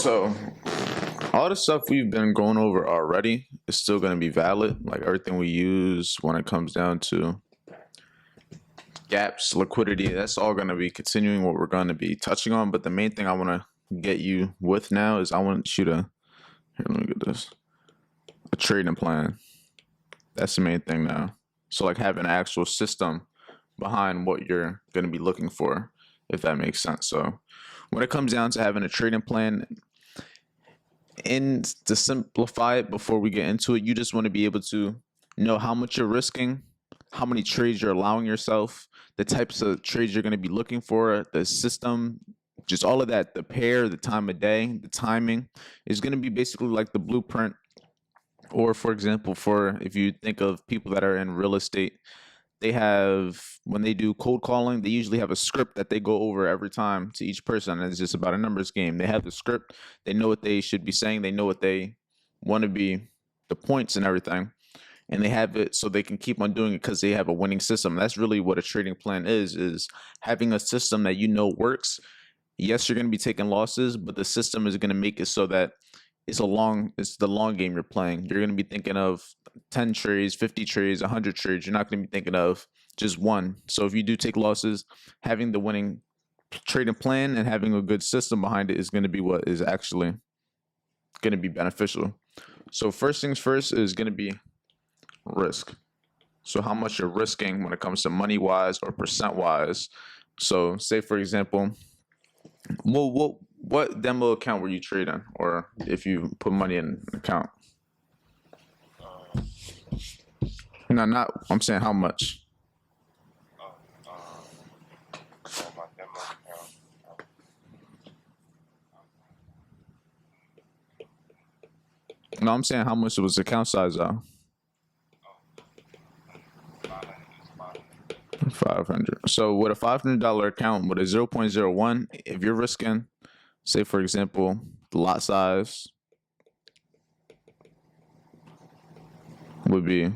So, all the stuff we've been going over already is still going to be valid. Like everything we use when it comes down to gaps, liquidity, that's all going to be continuing what we're going to be touching on. But the main thing I want to get you with now is I want you to, here, let me get this, a trading plan. That's the main thing now. So like having an actual system behind what you're going to be looking for, if that makes sense. So when it comes down to having a trading plan, and to simplify it before we get into it, you just want to be able to know how much you're risking, how many trades you're allowing yourself, the types of trades you're going to be looking for, the system, just all of that, the pair, the time of day, the timing is going to be basically like the blueprint. Or for example, for if you think of people that are in real estate, they have, when they do cold calling, they usually have a script that they go over every time to each person. And it's just about a numbers game. They have the script. They know what they should be saying. They know what they want to be, the points and everything. And they have it so they can keep on doing it because they have a winning system. That's really what a trading plan is having a system that you know works. Yes, you're going to be taking losses, but the system is going to make it so that it's the long game you're playing. You're going to be thinking of 10 trades, 50 trades, 100 trades. You're not going to be thinking of just one. So if you do take losses, having the winning trading plan and having a good system behind it is going to be what is actually going to be beneficial. So first things first is going to be risk. So how much you're risking when it comes to money wise or percent wise. So say for example, what demo account were you trading, or if you put money in an account? No, not. I'm saying how much. My demo account. No, I'm saying how much was the account size though. 500. So with a $500 account with a 0.01, if you're risking, say for example, the lot size would be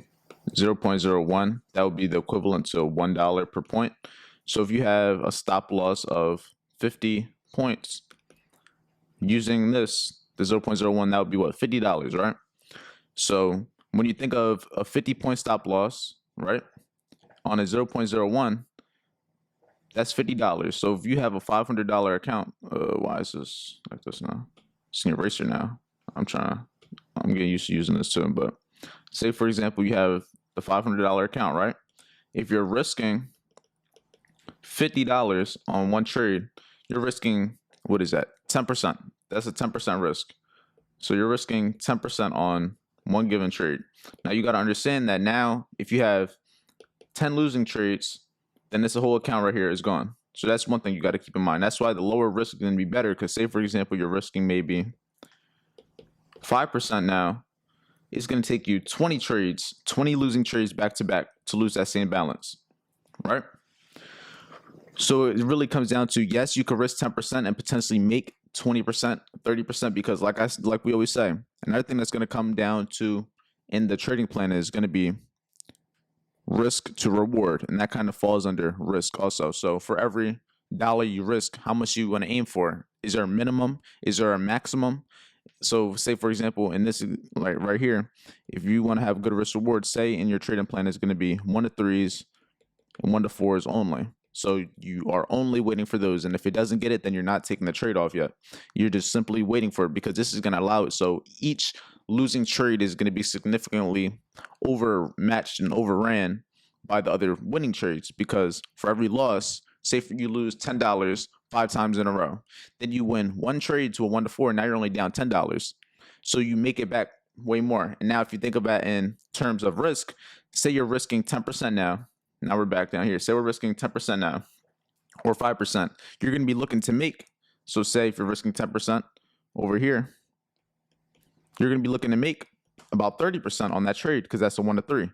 0.01, that would be the equivalent to $1 per point. So if you have a stop loss of 50 points using this, the 0.01, that would be what, $50, right? So when you think of a 50-point stop loss, right, on a 0.01, that's $50. So if you have a $500 account, why is this like this now? It's an eraser now. I'm getting used to using this too. But say for example, you have the $500 account, right? If you're risking $50 on one trade, you're risking, what is that? 10%. That's a 10% risk. So you're risking 10% on one given trade. Now you got to understand that now if you have 10 losing trades, then this whole account right here is gone. So that's one thing you got to keep in mind. That's why the lower risk is going to be better, because say for example you're risking maybe 5% now. It's going to take you 20 trades, 20 losing trades back to back to lose that same balance, right? So it really comes down to, yes, you could risk 10% and potentially make 20%, 30%, because like we always say, another thing that's going to come down to in the trading plan is going to be risk to reward, and that kind of falls under risk also. So for every dollar you risk, how much you want to aim for? Is there a minimum? Is there a maximum? So say for example, in this, like right here, if you want to have good risk reward, say in your trading plan is going to be 1 to 3s and 1 to 4s only. So you are only waiting for those, and if it doesn't get it, then you're not taking the trade off yet. You're just simply waiting for it, because this is going to allow it. So each losing trade is going to be significantly overmatched and overran by the other winning trades, because for every loss, say for you lose $10 5 times in a row, then you win one trade to a 1 to 4, and now you're only down $10. So you make it back way more. And now if you think about it in terms of risk, say you're risking 10% now. Now we're back down here. Say we're risking 10% now, or 5%. You're going to be looking to make. So say if you're risking 10% over here, you're going to be looking to make about 30% on that trade, because that's a 1 to 3.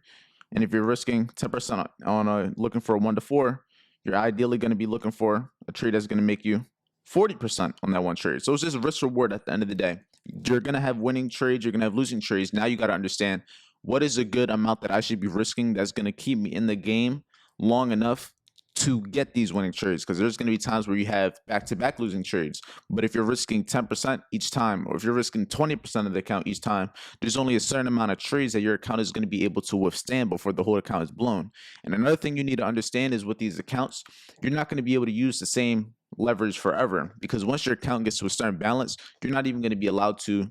And if you're risking 10% on looking for a 1 to 4, you're ideally going to be looking for a trade that's going to make you 40% on that one trade. So it's just risk reward at the end of the day. You're going to have winning trades. You're going to have losing trades. Now you got to understand, what is a good amount that I should be risking that's going to keep me in the game long enough to get these winning trades, because there's going to be times where you have back-to-back losing trades. But if you're risking 10% each time, or if you're risking 20% of the account each time, there's only a certain amount of trades that your account is going to be able to withstand before the whole account is blown. And another thing you need to understand is with these accounts, you're not going to be able to use the same leverage forever, because once your account gets to a certain balance, you're not even going to be allowed to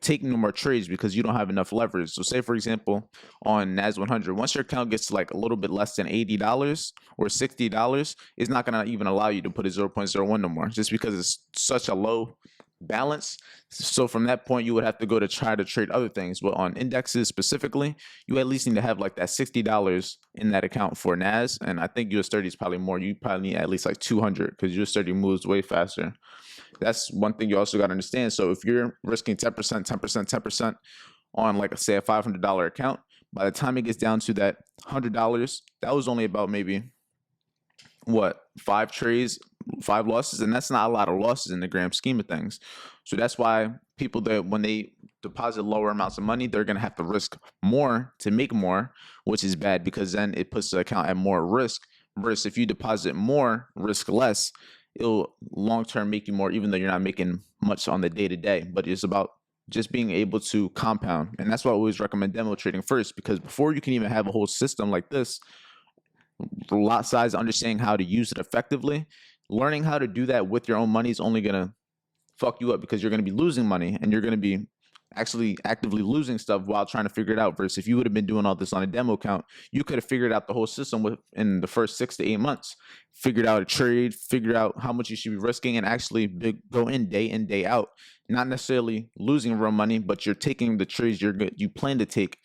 take no more trades because you don't have enough leverage. So say for example on NAS 100, once your account gets to like a little bit less than $80 or $60, it's not going to even allow you to put a 0.01 no more, just because it's such a low balance. So from that point you would have to go to try to trade other things. But on indexes specifically, you at least need to have like that $60 in that account for NAS, and I think US30 is probably more. You probably need at least like 200 because US30 moves way faster. That's one thing you also got to understand. So if you're risking 10%, 10%, 10% on like say a $500 account, by the time it gets down to that $100, that was only about maybe what, 5 trades, 5 losses, and that's not a lot of losses in the grand scheme of things. So that's why people, that when they deposit lower amounts of money, they're going to have to risk more to make more, which is bad because then it puts the account at more risk. Versus if you deposit more, risk less, it'll long term make you more, even though you're not making much on the day to day. But it's about just being able to compound. And that's why I always recommend demo trading first, because before you can even have a whole system like this, lot size, understanding how to use it effectively, learning how to do that with your own money is only going to fuck you up, because you're going to be losing money and you're going to be actually actively losing stuff while trying to figure it out. Versus if you would have been doing all this on a demo account, you could have figured out the whole system within the first 6 to 8 months, figured out a trade, figured out how much you should be risking, and actually go in, day out, not necessarily losing real money, but you're taking the trades you plan to take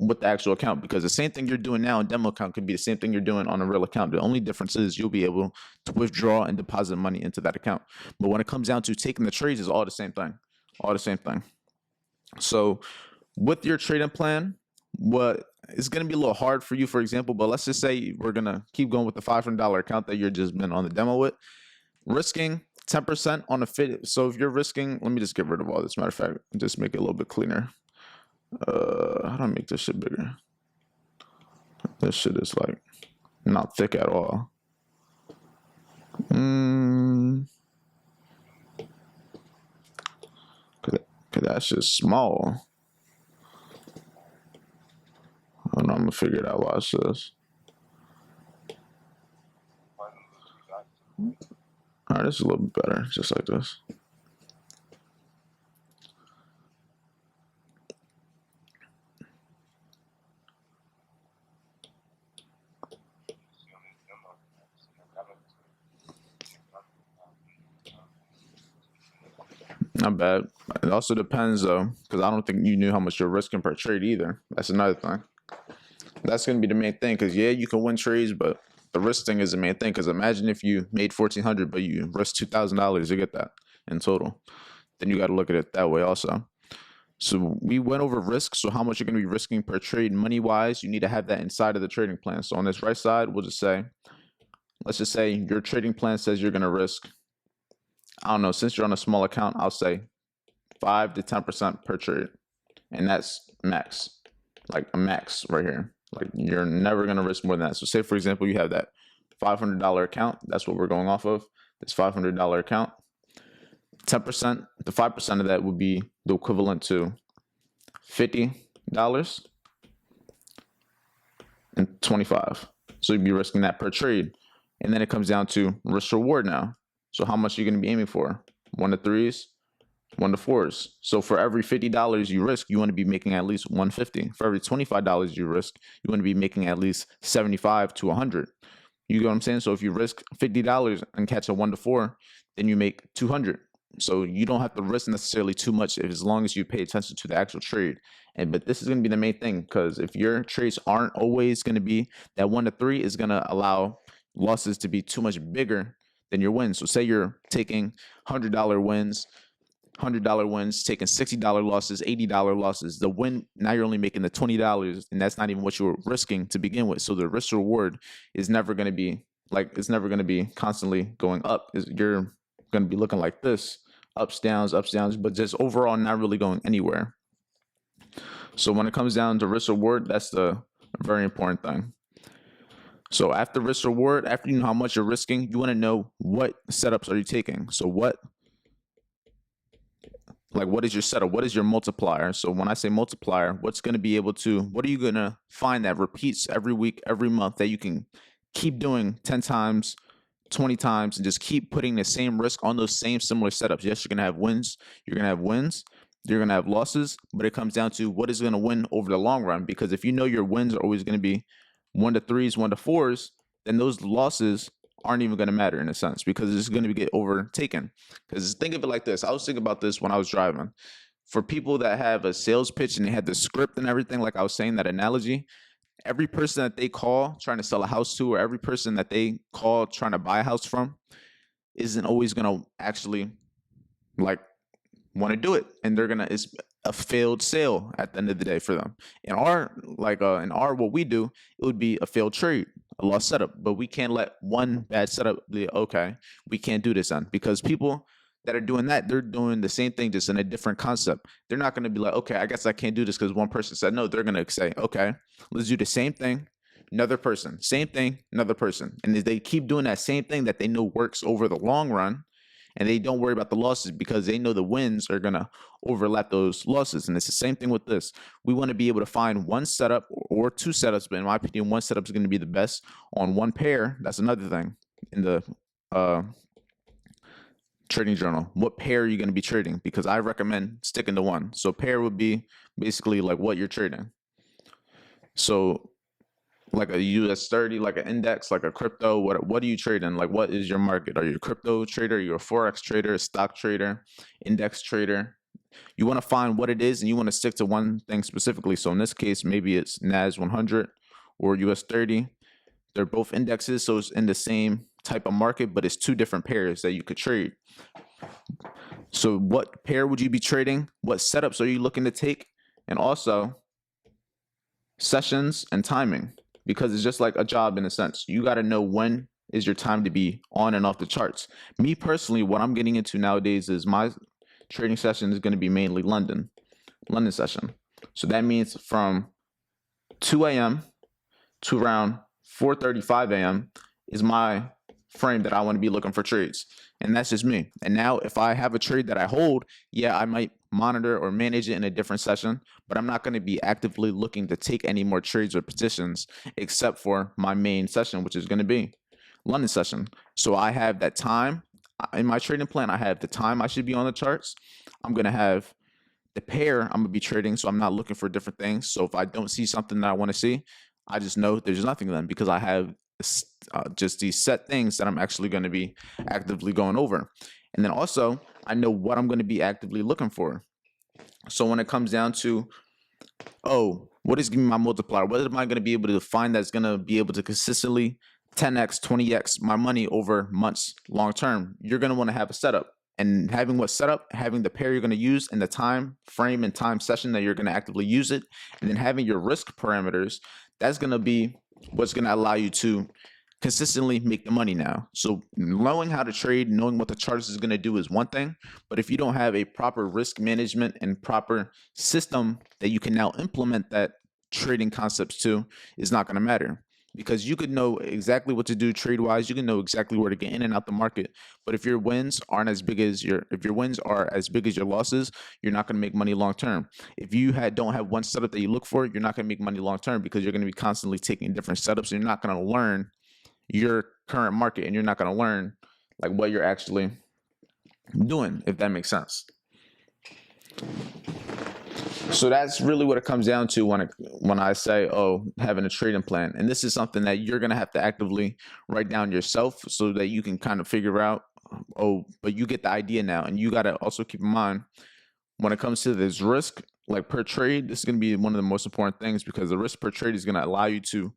with the actual account. Because the same thing you're doing now in demo account could be the same thing you're doing on a real account. The only difference is you'll be able to withdraw and deposit money into that account. But when it comes down to taking the trades, it's all the same thing. All the same thing. So with your trading plan, what it's going to be a little hard for you, for example, but let's just say we're going to keep going with the $500 account that you're just been on the demo with, risking 10% on a fit. So if you're risking, let me just get rid of all this. Matter of fact, just make it a little bit cleaner. How do I make this shit bigger? This shit is like not thick at all. Cause that's just small. I don't know, I'm gonna figure it out. Watch this. All right, this is a little bit better, just like this. Not bad. It also depends though, because I don't think you knew how much you're risking per trade either. That's another thing. That's going to be the main thing, because yeah, you can win trades, but the risk thing is the main thing. Because imagine if you made $1,400, but you risked $2,000 to get that in total. Then you got to look at it that way also. So we went over risk. So how much you're going to be risking per trade money wise, you need to have that inside of the trading plan. So on this right side, we'll just say, let's just say your trading plan says you're going to risk, I don't know, since you're on a small account, I'll say 5 to 10% per trade. And that's max, like a max right here. Like you're never going to risk more than that. So say, for example, you have that $500 account. That's what we're going off of, this $500 account. 10%, the 5% of that would be the equivalent to $50 and 25. So you'd be risking that per trade. And then it comes down to risk reward now. So how much are you going to be aiming for? 1 to 3s, 1 to 4s. So for every $50 you risk, you want to be making at least $150. For every $25 you risk, you want to be making at least $75 to $100. You get what I'm saying? So if you risk $50 and catch a 1 to 4, then you make $200. So you don't have to risk necessarily too much as long as you pay attention to the actual trade. But this is going to be the main thing, because if your trades aren't always going to be that 1 to 3, is going to allow losses to be too much bigger than your wins. So say you're taking $100 wins, taking $60 losses, $80 losses. The win, now you're only making the $20, and that's not even what you were risking to begin with. So the risk reward is never going to be like, it's never going to be constantly going up. You're going to be looking like this, ups, downs, but just overall not really going anywhere. So when it comes down to risk reward, that's the very important thing. So after risk reward, after you know how much you're risking, you want to know what setups are you taking. So what is your setup? What is your multiplier? So when I say multiplier, what are you going to find that repeats every week, every month that you can keep doing 10 times, 20 times, and just keep putting the same risk on those same similar setups? Yes, you're going to have wins. You're going to have wins. You're going to have losses, but it comes down to what is going to win over the long run. Because if you know your wins are always going to be 1 to 3s, 1 to 4s, then those losses aren't even going to matter in a sense because it's going to get overtaken. Because think of it like this. I was thinking about this when I was driving. For people that have a sales pitch and they had the script and everything, like I was saying, that analogy, every person that they call trying to sell a house to, or every person that they call trying to buy a house from, isn't always going to actually like want to do it, and it's a failed sale at the end of the day for them. In our what we do, it would be a failed trade, a lost setup. But we can't let one bad setup be okay. We can't do this then, because people that are doing that, they're doing the same thing just in a different concept. They're not going to be like, okay, I guess I can't do this because one person said no. They're going to say, okay, let's do the same thing, another person, same thing, another person, and they keep doing that same thing that they know works over the long run, and they don't worry about the losses because they know the wins are going to overlap those losses. And it's the same thing with this. We want to be able to find one setup or two setups, but in my opinion, one setup is going to be the best on one pair. That's another thing in the trading journal. What pair are you going to be trading? Because I recommend sticking to one. So pair would be basically like what you're trading. So like a US 30, like an index, like a crypto, what are you trading? Like, what is your market? Are you a crypto trader? Are you a forex trader, a stock trader, index trader? You want to find what it is, and you want to stick to one thing specifically. So in this case, maybe it's NAS 100 or US 30. They're both indexes, so it's in the same type of market, but it's two different pairs that you could trade. So what pair would you be trading? What setups are you looking to take? And also sessions and timing, because it's just like a job in a sense. You got to know when is your time to be on and off the charts. Me personally, what I'm getting into nowadays is my trading session is going to be mainly London session. So that means from 2 a.m. to around 4:35 a.m. is my frame that I want to be looking for trades. And that's just me. And now if I have a trade that I hold, yeah, I might monitor or manage it in a different session, but I'm not going to be actively looking to take any more trades or positions except for my main session, which is going to be London session. So I have that time in my trading plan. I have the time I should be on the charts. I'm going to have the pair I'm going to be trading, so I'm not looking for different things. So if I don't see something that I want to see, I just know there's nothing then, because I have just these set things that I'm actually going to be actively going over. And then also, I know what I'm going to be actively looking for. So when it comes down to, what is giving me my multiplier? What am I going to be able to find that's going to be able to consistently 10x, 20x my money over months long term? You're going to want to have a setup. And having what setup, having the pair you're going to use, and the time frame and time session that you're going to actively use it, and then having your risk parameters, that's going to be what's going to allow you to consistently make the money now. So knowing how to trade, knowing what the charts is going to do is one thing, but if you don't have a proper risk management and proper system that you can now implement that trading concepts to, is not going to matter. Because you could know exactly what to do trade wise, you can know exactly where to get in and out the market, but if your wins are as big as your losses, you're not going to make money long term. If you don't have one setup that you look for, you're not going to make money long term, because you're going to be constantly taking different setups, and you're not going to learn your current market, and you're not going to learn like what you're actually doing, if that makes sense. So that's really what it comes down to when I say, having a trading plan. And this is something that you're going to have to actively write down yourself, so that you can kind of figure out, but you get the idea now. And you got to also keep in mind, when it comes to this risk, like per trade, this is going to be one of the most important things, because the risk per trade is going to allow you to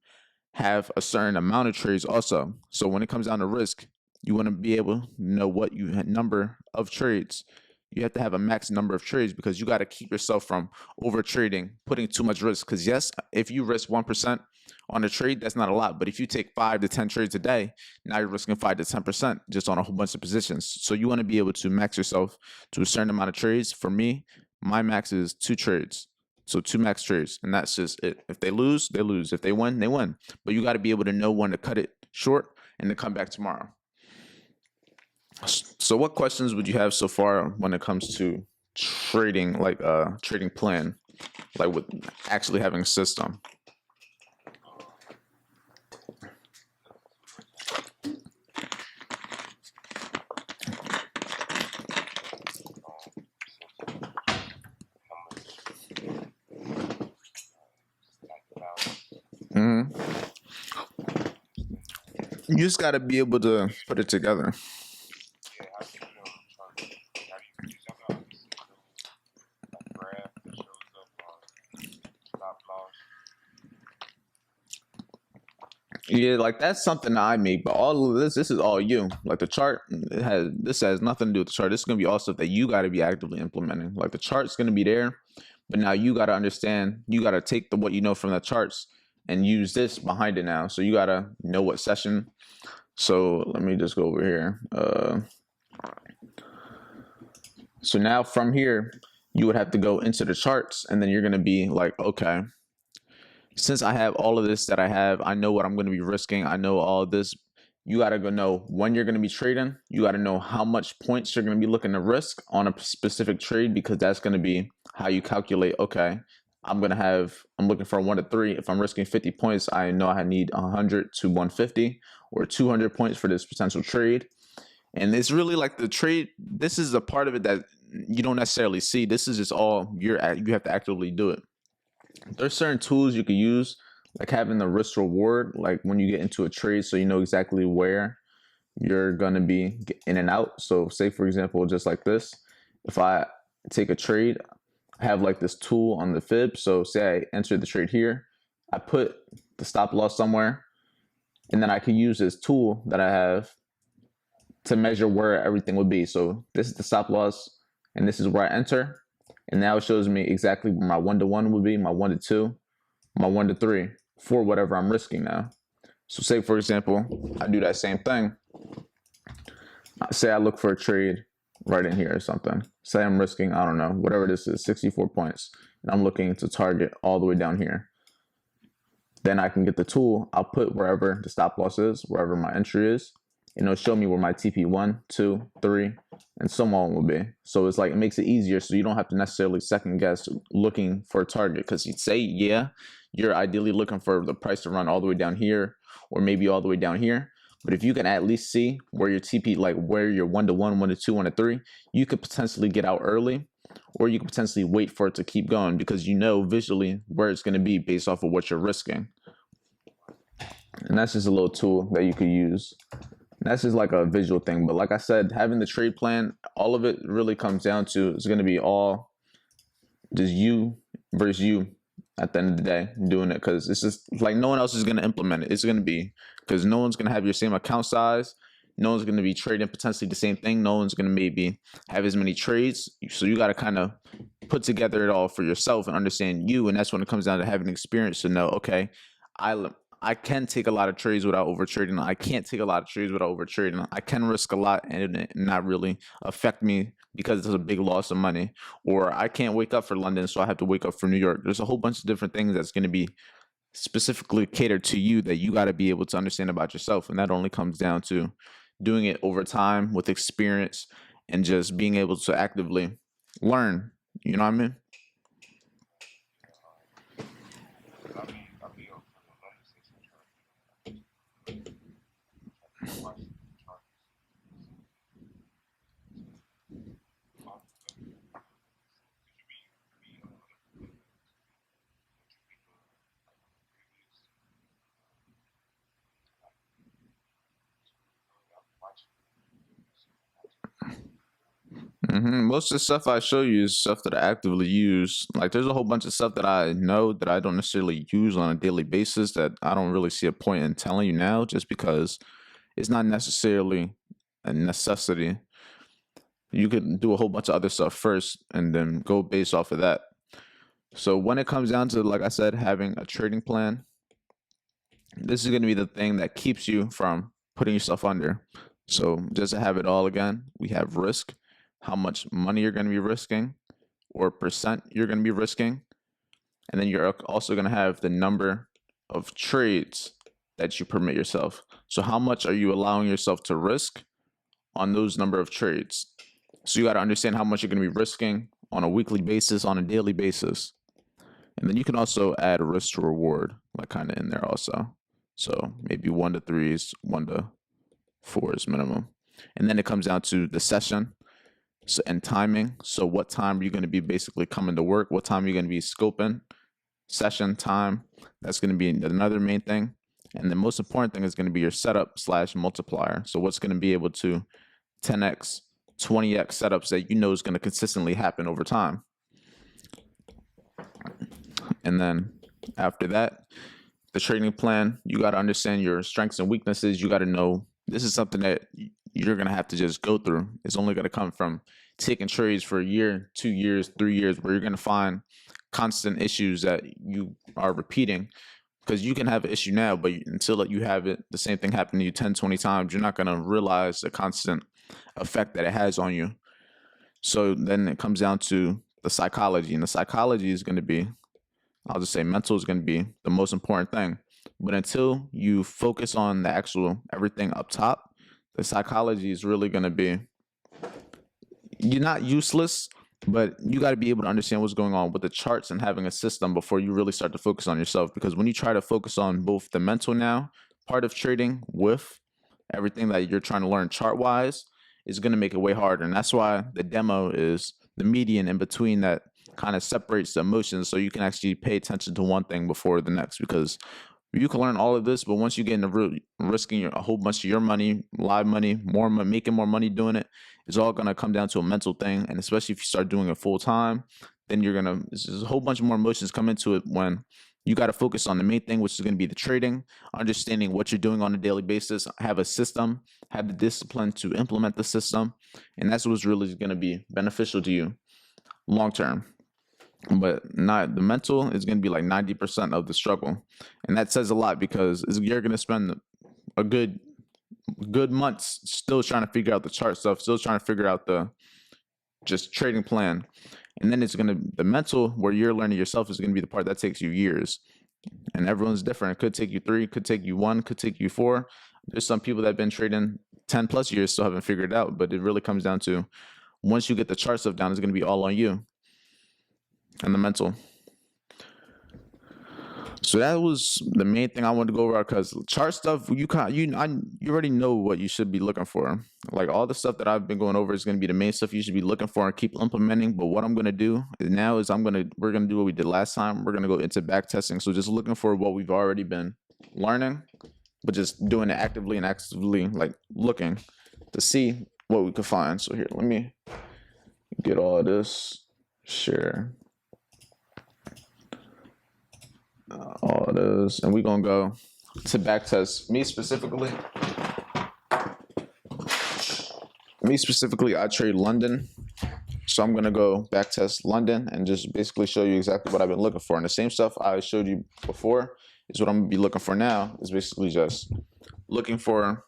have a certain amount of trades also. So when it comes down to risk, you want to be able to know what number of trades. You have to have a max number of trades, because you got to keep yourself from over trading, putting too much risk. Because yes, if you risk 1% on a trade, that's not a lot. But if you take 5 to 10 trades a day, now you're risking 5 to 10% just on a whole bunch of positions. So you want to be able to max yourself to a certain amount of trades. For me, my max is 2 trades. So 2 max trades, and that's just it. If they lose, they lose. If they win, they win. But you got to be able to know when to cut it short and to come back tomorrow. So what questions would you have so far when it comes to trading, like trading plan, like with actually having a system? hmm You just got to be able to put it together. Yeah, how do you put it on the chart? How do you use I'm not see a graph that shows up on stop loss? Yeah, like that's something that I make, but all of this is all you. Like the chart, this has nothing to do with the chart. This is gonna be all stuff that you got to be actively implementing. Like the chart's gonna be there, but now you got to understand. You got to take what you know from the charts and use this behind it now. So you got to know what session. So let me just go over here. So now from here, you would have to go into the charts, and then you're gonna be like, okay, since I have all of this that I have, I know what I'm going to be risking. I know all of this. You got to go know when you're going to be trading. You got to know how much points you're going to be looking to risk on a specific trade, because that's going to be how you calculate, okay, I'm looking for a 1 to 3. If I'm risking 50 points, I know I need 100 to 150 or 200 points for this potential trade. And it's really like the trade. This is a part of it that you don't necessarily see. This is just all you have to actively do it. There's certain tools you can use, like having the risk reward, like when you get into a trade, so you know exactly where you're gonna be in and out. So say for example, just like this, if I take a trade, I have like this tool on the fib. So say I enter the trade here, I put the stop loss somewhere, and then I can use this tool that I have to measure where everything would be. So this is the stop loss, and this is where I enter. And now it shows me exactly where my 1 to 1 would be, my 1 to 2, my 1 to 3 for whatever I'm risking now. So say, for example, I do that same thing. Say I look for a trade right in here or something. Say I'm risking, I don't know, whatever this is, 64 points. And I'm looking to target all the way down here. Then I can get the tool. I'll put wherever the stop loss is, wherever my entry is, and it'll show me where my TP 1, 2, 3, and so on will be. So it's like, it makes it easier, so you don't have to necessarily second guess looking for a target, because you'd say, yeah, you're ideally looking for the price to run all the way down here, or maybe all the way down here. But if you can at least see where your TP, like where your 1 to 1, 1 to 2, 1 to 3, you could potentially get out early, or you could potentially wait for it to keep going, because you know visually where it's going to be based off of what you're risking. And that's just a little tool that you could use. That's just like a visual thing. But like I said, having the trade plan, all of it really comes down to, it's going to be all just you versus you at the end of the day doing it, because it's just like no one else is going to implement it. It's going to be, because no one's going to have your same account size. No one's going to be trading potentially the same thing. No one's going to maybe have as many trades. So you got to kind of put together it all for yourself and understand you. And that's when it comes down to having experience to know, okay, I can take a lot of trades without overtrading. I can't take a lot of trades without overtrading. I can risk a lot and it not really affect me because it's a big loss of money. Or I can't wake up for London, so I have to wake up for New York. There's a whole bunch of different things that's going to be specifically catered to you that you got to be able to understand about yourself. And that only comes down to doing it over time with experience and just being able to actively learn. You know what I mean? I'll be up for the London 6 chart. Most of the stuff I show you is stuff that I actively use. Like there's a whole bunch of stuff that I know that I don't necessarily use on a daily basis that I don't really see a point in telling you now, just because it's not necessarily a necessity. You could do a whole bunch of other stuff first and then go based off of that. So when it comes down to, like I said, having a trading plan, this is going to be the thing that keeps you from putting yourself under. So just to have it all again, we have risk, how much money you're going to be risking, or percent you're going to be risking, and then you're also going to have the number of trades that you permit yourself. So how much are you allowing yourself to risk on those number of trades? So you got to understand how much you're going to be risking on a weekly basis, on a daily basis. And then you can also add risk to reward, like kind of in there also. So maybe 1 to 3s, 1 to 4s minimum. And then it comes down to the session and timing. So what time are you going to be basically coming to work? What time are you going to be scoping? Session time. That's going to be another main thing. And the most important thing is going to be your setup / multiplier. So what's going to be able to 10x, 20x setups that you know is going to consistently happen over time. And then after that, the trading plan, you got to understand your strengths and weaknesses. You got to know this is something that you're going to have to just go through. It's only going to come from taking trades for a year, 2 years, 3 years, where you're going to find constant issues that you are repeating. Because you can have an issue now, but until you have it, the same thing happened to you 10, 20 times, you're not going to realize the constant effect that it has on you. So then it comes down to the psychology, and the psychology is going to be, I'll just say mental is going to be the most important thing. But until you focus on the actual everything up top, the psychology is really going to be, you're not useless, but you got to be able to understand what's going on with the charts and having a system before you really start to focus on yourself. Because when you try to focus on both the mental now part of trading with everything that you're trying to learn chart wise, is going to make it way harder. And that's why the demo is the median in between that kind of separates the emotions, so you can actually pay attention to one thing before the next. Because you can learn all of this, but once you get into risking a whole bunch of your money, live money, more money, making more money doing it, it's all going to come down to a mental thing. And especially if you start doing it full time, then there's a whole bunch of more emotions come into it when you got to focus on the main thing, which is going to be the trading, understanding what you're doing on a daily basis, have a system, have the discipline to implement the system. And that's what's really going to be beneficial to you long term. But not the mental is going to be like 90% of the struggle. And that says a lot, because you're going to spend a good months still trying to figure out the chart stuff, still trying to figure out the just trading plan. And then the mental where you're learning yourself is going to be the part that takes you years. And everyone's different. It could take you 3, could take you 1, could take you 4. There's some people that have been trading 10 plus years still haven't figured it out. But it really comes down to, once you get the chart stuff down, it's going to be all on you and the mental. So that was the main thing I wanted to go over, because chart stuff, you already know what you should be looking for. Like all the stuff that I've been going over is going to be the main stuff you should be looking for and keep implementing. But what I'm going to do now is we're going to do what we did last time. We're going to go into back testing. So just looking for what we've already been learning, but just doing it actively like looking to see what we could find. So here, let me get all of this, share all of this, and we're gonna go to back test. Me specifically, I trade London, so I'm gonna go back test London and just basically show you exactly what I've been looking for. And the same stuff I showed you before is what I'm gonna be looking for now. Is basically just looking for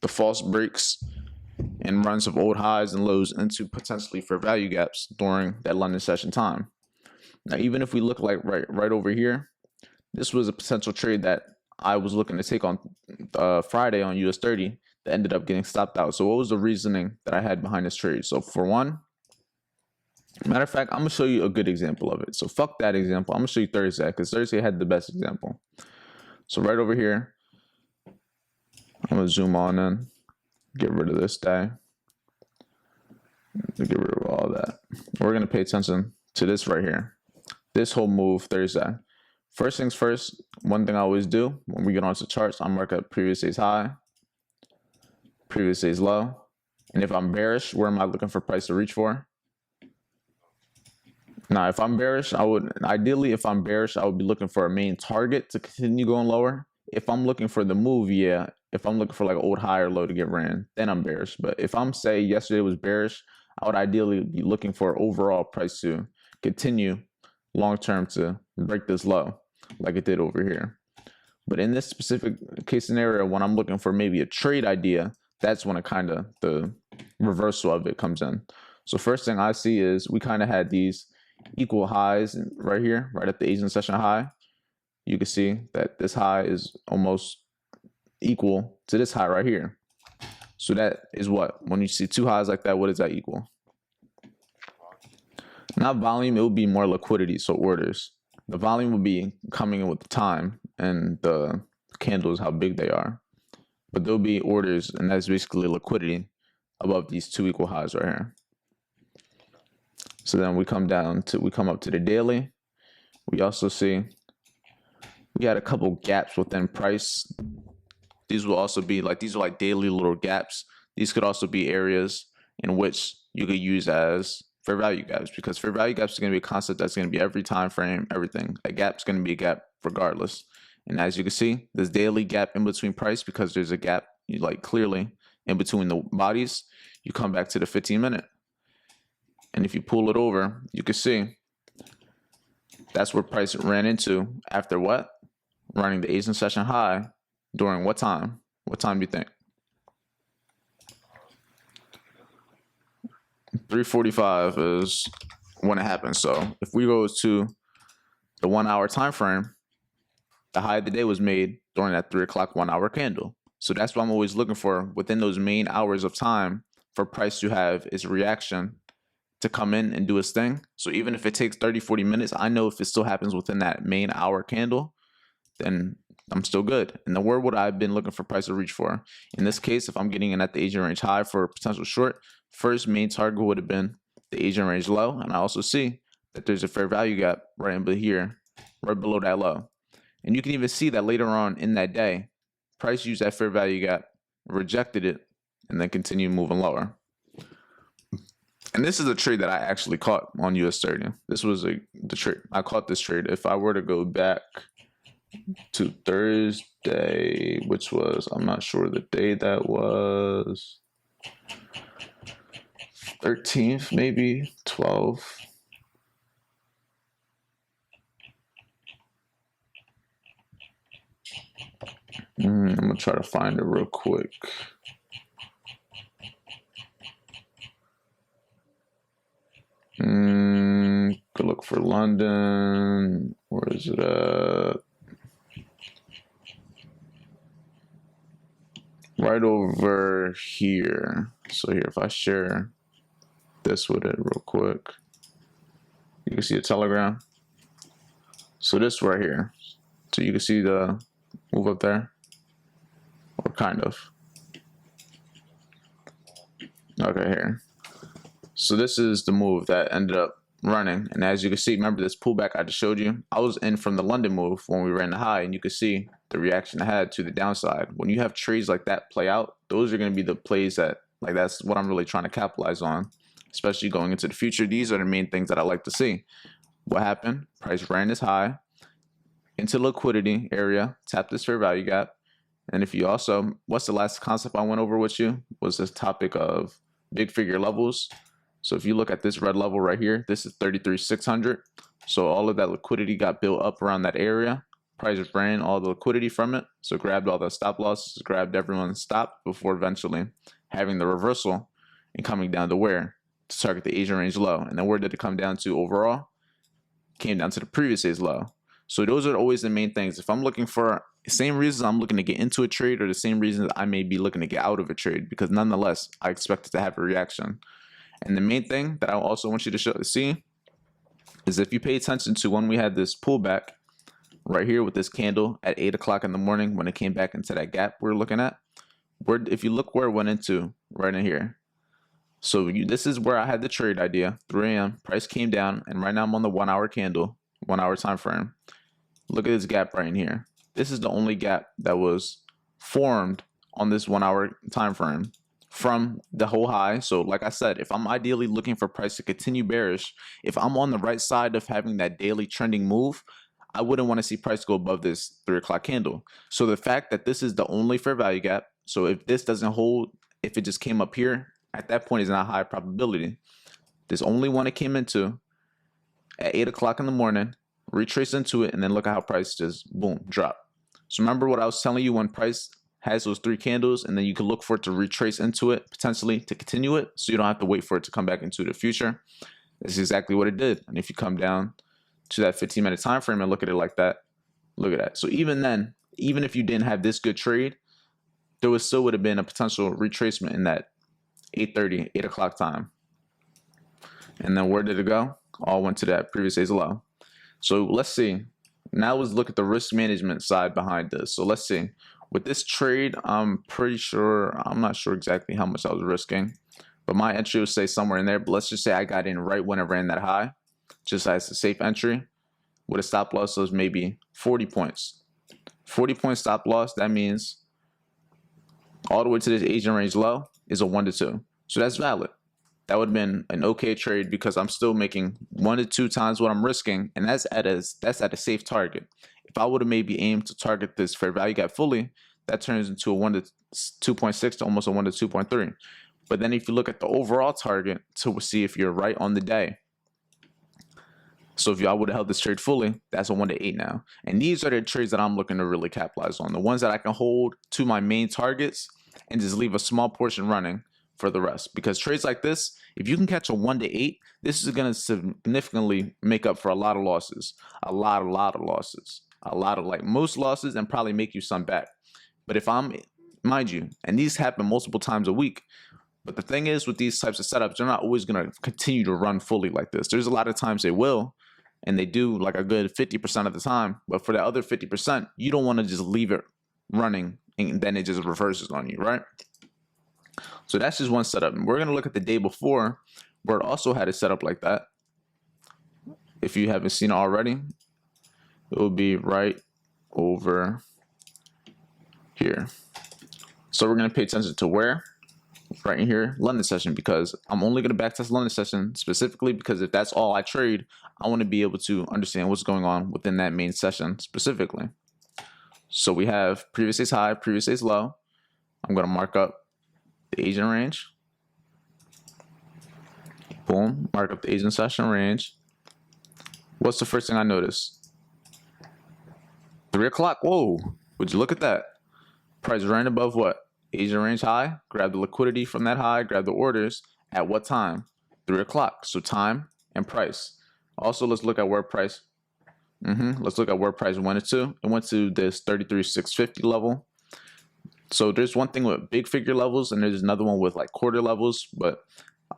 the false breaks and runs of old highs and lows into potentially for value gaps during that London session time. Now, even if we look like right over here, this was a potential trade that I was looking to take on Friday on US 30 that ended up getting stopped out. So what was the reasoning that I had behind this trade? So for one, matter of fact, I'm going to show you a good example of it. So fuck that example. I'm going to show you Thursday, because Thursday had the best example. So right over here, I'm going to zoom on in, get rid of this day, get rid of all that. We're going to pay attention to this right here. This whole move Thursday. First things first, one thing I always do when we get onto charts, I mark up previous day's high, previous day's low. And if I'm bearish, where am I looking for price to reach for? Now, if I'm bearish, I would be looking for a main target to continue going lower. If I'm looking for the move, yeah. If I'm looking for like an old high or low to get ran, then I'm bearish. But if I'm say yesterday was bearish, I would ideally be looking for overall price to continue long term to break this low like it did over here. But in this specific case scenario, when I'm looking for maybe a trade idea, that's when the reversal of it comes in. So first thing I see is we kind of had these equal highs right here, right at the Asian session high, you can see that this high is almost equal to this high right here. So that is what? When you see two highs like that, what does that equal? Not volume, it would be more liquidity, so orders. The volume would be coming in with the time, and the candles, how big they are. But there'll be orders, and that's basically liquidity above these two equal highs right here. So then we come up to the daily. We also see we had a couple gaps within price. These will also be like, these are like daily little gaps. These could also be areas in which you could use as fair value gaps, because fair value gaps is going to be a concept that's going to be every time frame, everything. A gap is going to be a gap regardless. And as you can see, this daily gap in between price, because there's a gap like clearly in between the bodies, you come back to the 15-minute. And if you pull it over, you can see that's where price ran into after what? Running the Asian session high during what time? What time do you think? 3:45 is when it happens. So if we go to the 1 hour time frame, the high of the day was made during that 3 o'clock 1 hour candle. So that's what I'm always looking for within those main hours of time for price to have its reaction to come in and do its thing. So even if it takes 30-40 minutes, I know if it still happens within that main hour candle, then I'm still good. And then where would I have been looking for price to reach for? In this case, if I'm getting in at the Asian range high for a potential short, first main target would have been the Asian range low. And I also see that there's a fair value gap right in here, right below that low. And you can even see that later on in that day, price used that fair value gap, rejected it, and then continued moving lower. And this is a trade that I actually caught on US 30. This was the trade. I caught this trade. If I were to go back to Thursday, which was, I'm not sure the day that was, 13th, maybe 12th. I'm gonna try to find it real quick. Go look for London. Where is it at? Right over here. So here, if I share this with it real quick, you can see a Telegram. So this right here. So you can see the move up there, or kind of. Okay, here. So this is the move that ended up running. And as you can see, remember this pullback I just showed you? I was in from the London move when we ran the high, and you can see the reaction I had to the downside. When you have trades like that play out, those are going to be the plays that, like, that's what I'm really trying to capitalize on, especially going into the future. These are the main things that I like to see. What happened? Price ran this high into liquidity area, tapped this fair value gap. And if you also, what's the last concept I went over with you? Was this topic of big figure levels. So if you look at this red level right here, this is 33,600. So all of that liquidity got built up around that area. Price ran all the liquidity from it. So grabbed all the stop losses, grabbed everyone's stop before eventually having the reversal and coming down to where? To target the Asian range low. And then where did it come down to overall? Came down to the previous day's low. So those are always the main things. If I'm looking for the same reasons I'm looking to get into a trade, or the same reasons I may be looking to get out of a trade, because nonetheless, I expect it to have a reaction. And the main thing that I also want you to see is if you pay attention to when we had this pullback right here with this candle at 8 o'clock in the morning, when it came back into that gap we're looking at, if you look where it went into right in here. So this is where I had the trade idea, 3 a.m. Price came down, and right now I'm on the 1 hour candle, 1 hour time frame. Look at this gap right in here. This is the only gap that was formed on this 1 hour time frame from the whole high. So like I said, if I'm ideally looking for price to continue bearish, if I'm on the right side of having that daily trending move, I wouldn't want to see price go above this 3 o'clock candle. So the fact that this is the only fair value gap, so if this doesn't hold, if it just came up here, at that point is not high probability. There's only one it came into at 8 o'clock in the morning, retrace into it, and then look at how price just boom, drop. So remember what I was telling you, when price has those 3 candles, and then you can look for it to retrace into it potentially to continue it, so you don't have to wait for it to come back into the future. This is exactly what it did. And if you come down to that 15-minute time frame and look at it like that, look at that. So even then, even if you didn't have this good trade, there would have been a potential retracement in that 8:30, 8 o'clock time. And then where did it go? All went to that previous day's low. So let's see. Now let's look at the risk management side behind this. So let's see. With this trade, I'm not sure exactly how much I was risking, but my entry would say somewhere in there. But let's just say I got in right when it ran that high, just as a safe entry with a stop loss of maybe 40 points. 40-point stop loss, that means all the way to this Asian range low is a 1 to 2. So that's valid. That would have been an okay trade because I'm still making 1 to 2 times what I'm risking, and that's at a safe target. If I would have maybe aimed to target this fair value gap fully, that turns into a 1 to 2.6 to almost a 1 to 2.3. But then if you look at the overall target to see if you're right on the day, so if y'all would have held this trade fully, that's a 1 to 8 now. And these are the trades that I'm looking to really capitalize on. The ones that I can hold to my main targets and just leave a small portion running for the rest. Because trades like this, if you can catch a 1 to 8, this is going to significantly make up for a lot of losses. A lot of losses. A lot of, like, most losses, and probably make you some back. But if I'm, mind you, and these happen multiple times a week, but the thing is with these types of setups, they're not always going to continue to run fully like this. There's a lot of times they will, and they do like a good 50% of the time. But for the other 50%, you don't want to just leave it running and then it just reverses on you, right? So that's just one setup. And we're going to look at the day before where it also had a setup like that. If you haven't seen it already, it will be right over here. So we're going to pay attention to where? Right in here, London session, because I'm only going to backtest London session specifically because if that's all I trade, I want to be able to understand what's going on within that main session specifically. So we have previous day's high, previous day's low. I'm going to mark up the Asian range. Boom, mark up the Asian session range. What's the first thing I notice? 3 o'clock. Whoa, would you look at that? Price right above what? Asian range high. Grab the liquidity from that high, grab the orders. At what time? 3 o'clock. So time and price. Also, let's look at where price. Let's look at where price went to. It went to this 33,650 level. So there's one thing with big figure levels, and there's another one with like quarter levels. But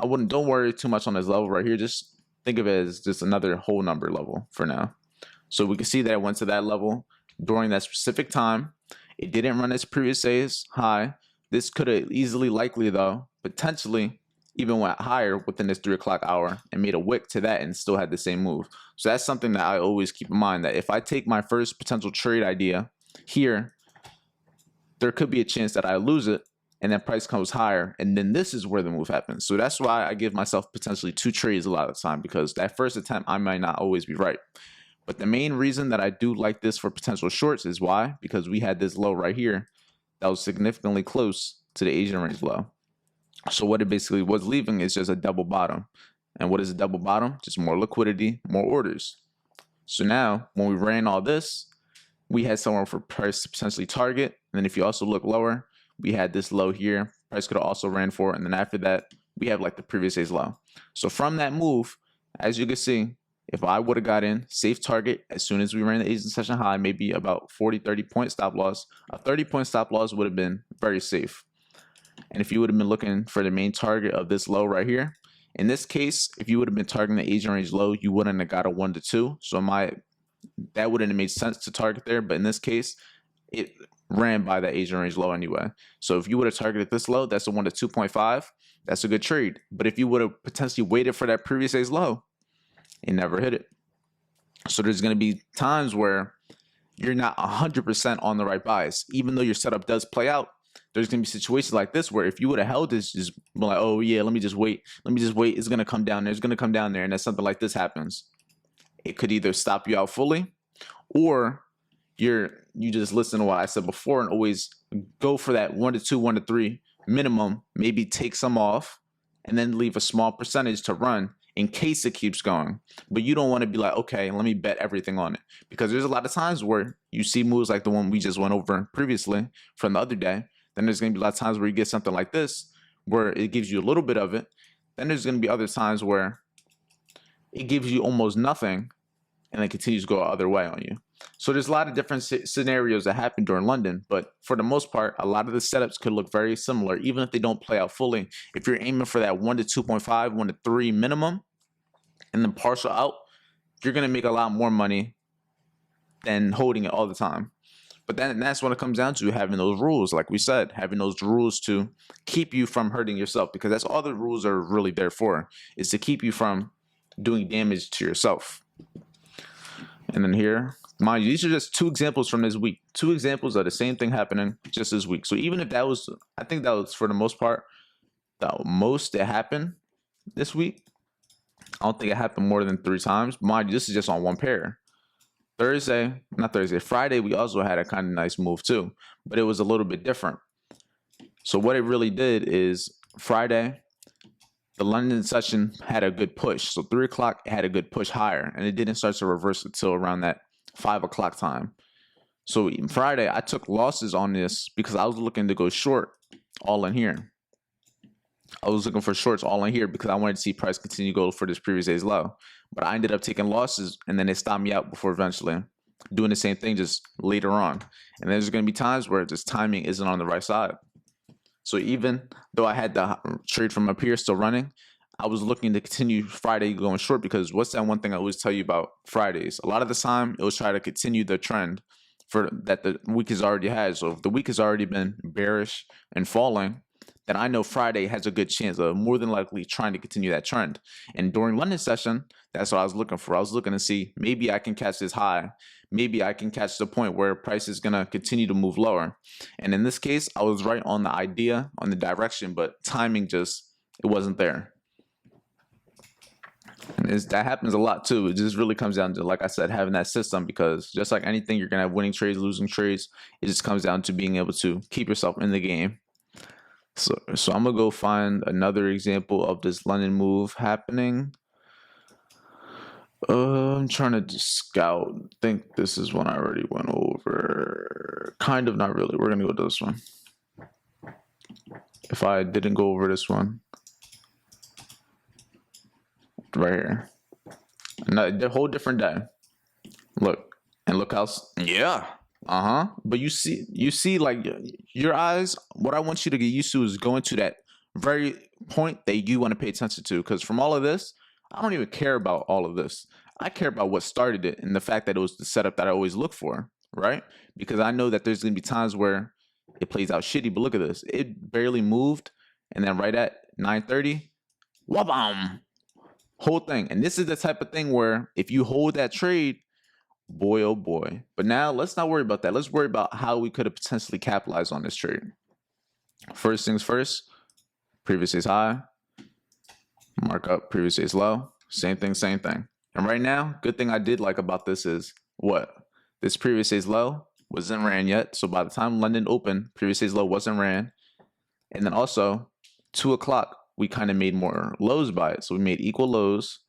don't worry too much on this level right here. Just think of it as just another whole number level for now. So we can see that it went to that level during that specific time. It didn't run its previous day's high. This could have easily, likely though, potentially even went higher within this 3 o'clock hour and made a wick to that and still had the same move. So that's something that I always keep in mind, that if I take my first potential trade idea here, there could be a chance that I lose it and then price comes higher, and then this is where the move happens. So that's why I give myself potentially 2 trades a lot of the time, because that first attempt I might not always be right. But the main reason that I do like this for potential shorts is why? Because we had this low right here that was significantly close to the Asian range low. So what it basically was leaving is just a double bottom. And what is a double bottom? Just more liquidity, more orders. So now when we ran all this, we had somewhere for price to potentially target. And then if you also look lower, we had this low here. Price could have also ran for it. And then after that, we have like the previous day's low. So from that move, as you can see, if I would have got in safe target as soon as we ran the Asian session high, maybe about 40, 30 point stop loss, a 30-point stop loss would have been very safe. And if you would have been looking for the main target of this low right here, in this case, if you would have been targeting the Asian range low, you wouldn't have got a 1 to 2. So that wouldn't have made sense to target there. But in this case, it ran by the Asian range low anyway. So if you would have targeted this low, that's a 1 to 2.5. That's a good trade. But if you would have potentially waited for that previous day's low, it never hit it. So there's going to be times where you're not 100% on the right bias. Even though your setup does play out, there's going to be situations like this where if you would have held this, just be like, oh yeah, let me just wait. It's going to come down there. It's going to come down there. And then something like this happens. It could either stop you out fully, or you just listen to what I said before and always go for that 1 to 2, 1 to 3 minimum, maybe take some off and then leave a small percentage to run in case it keeps going. But you don't want to be like, okay, let me bet everything on it, because there's a lot of times where you see moves like the one we just went over previously from the other day. Then there's going to be a lot of times where you get something like this where it gives you a little bit of it. Then there's going to be other times where it gives you almost nothing and then continues to go the other way on you. So there's a lot of different scenarios that happen during London, but for the most part, a lot of the setups could look very similar, even if they don't play out fully. If you're aiming for that 1 to 2.5, 1 to 3 minimum, and then partial out, you're going to make a lot more money than holding it all the time. But then that's when it comes down to having those rules, like we said, having those rules to keep you from hurting yourself, because that's all the rules are really there for, is to keep you from doing damage to yourself. And then here, mind you, these are just 2 examples from this week. 2 examples of the same thing happening just this week. So even if that was, I think that was for the most part, the most that happened this week. I don't think it happened more than 3 times. Mind you, this is just on one pair. Friday, we also had a kind of nice move too, but it was a little bit different. So what it really did is Friday, the London session had a good push. So 3 o'clock had a good push higher, and it didn't start to reverse until around that 5 o'clock time. So Friday, I took losses on this because I was looking to go short all in here. I was looking for shorts all in here because I wanted to see price continue to go for this previous day's low. But I ended up taking losses, and then they stopped me out before eventually doing the same thing just later on. And there's going to be times where this timing isn't on the right side. So even though I had the trade from up here still running, I was looking to continue Friday going short, because what's that one thing I always tell you about Fridays? A lot of the time, it was try to continue the trend for that the week has already had. So if the week has already been bearish and falling, then I know Friday has a good chance of more than likely trying to continue that trend. And during London session, that's what I was looking for. I was looking to see, maybe I can catch this high. Maybe I can catch the point where price is going to continue to move lower. And in this case, I was right on the idea, on the direction, but timing just, it wasn't there. And that happens a lot too. It just really comes down to, like I said, having that system, because just like anything, you're going to have winning trades, losing trades. It just comes down to being able to keep yourself in the game. So I'm going to go find another example of this London move happening. I'm trying to just scout. I think this is one I already went over. Kind of, not really. We're going to go to this one. If I didn't go over this one. Right here. A whole different day. Look. And look how... Yeah. But you see, like, your eyes, what I want you to get used to is going to that very point that you want to pay attention to. Because from all of this, I don't even care about all of this. I care about what started it, and the fact that it was the setup that I always look for, right? Because I know that there's going to be times where it plays out shitty, but look at this. It barely moved, and then right at 9:30, wabam, whole thing. And this is the type of thing where if you hold that trade, boy, oh boy. But now let's not worry about that. Let's worry about how we could have potentially capitalized on this trade. First things first, previous day's high, mark up previous day's low, same thing, same thing. And right now, good thing I did like about this is what? This previous day's low wasn't ran yet. So by the time London opened, previous day's low wasn't ran. And then also 2 o'clock, we kind of made more lows by it. So we made equal lows.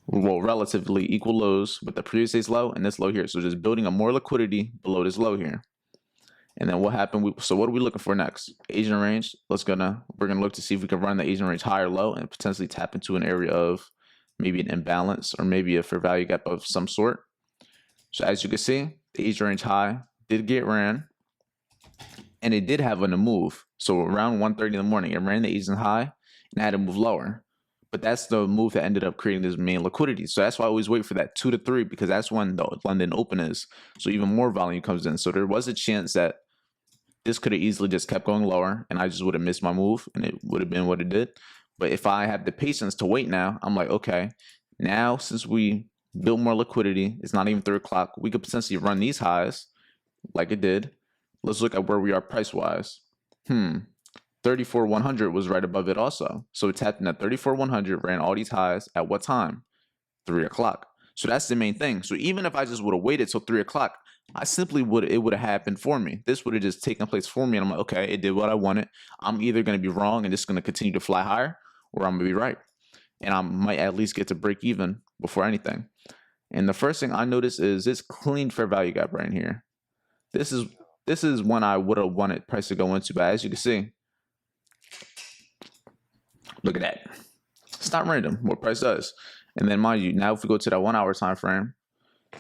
Well, relatively equal lows with the previous day's low and this low here. So just building up more liquidity below this low here. And then what happened? So what are we looking for next? Asian range. We're gonna look to see if we can run the Asian range high or low and potentially tap into an area of maybe an imbalance or maybe a fair value gap of some sort. So as you can see, the Asian range high did get ran, and it did have a move. So around 1:30 in the morning, it ran the Asian high and had to move lower. But that's the move that ended up creating this main liquidity. So that's why I always wait for that 2 to 3, because that's when the London open is. So even more volume comes in. So there was a chance that this could have easily just kept going lower, and I just would have missed my move, and it would have been what it did. But if I have the patience to wait now, I'm like, okay, now since we built more liquidity, it's not even 3 o'clock, we could potentially run these highs like it did. Let's look at where we are price-wise. 34,100 was right above it also. So it tapped in at 34,100, ran all these highs at what time? 3 o'clock. So that's the main thing. So even if I just would have waited till 3 o'clock, it would have happened for me. This would have just taken place for me. And I'm like, okay, it did what I wanted. I'm either going to be wrong and it's going to continue to fly higher, or I'm going to be right. And I might at least get to break even before anything. And the first thing I noticed is this clean fair value gap right here. This is when I would have wanted price to go into, but as you can see, look at that. not random. What price does. And then mind you, now if we go to that 1 hour time frame,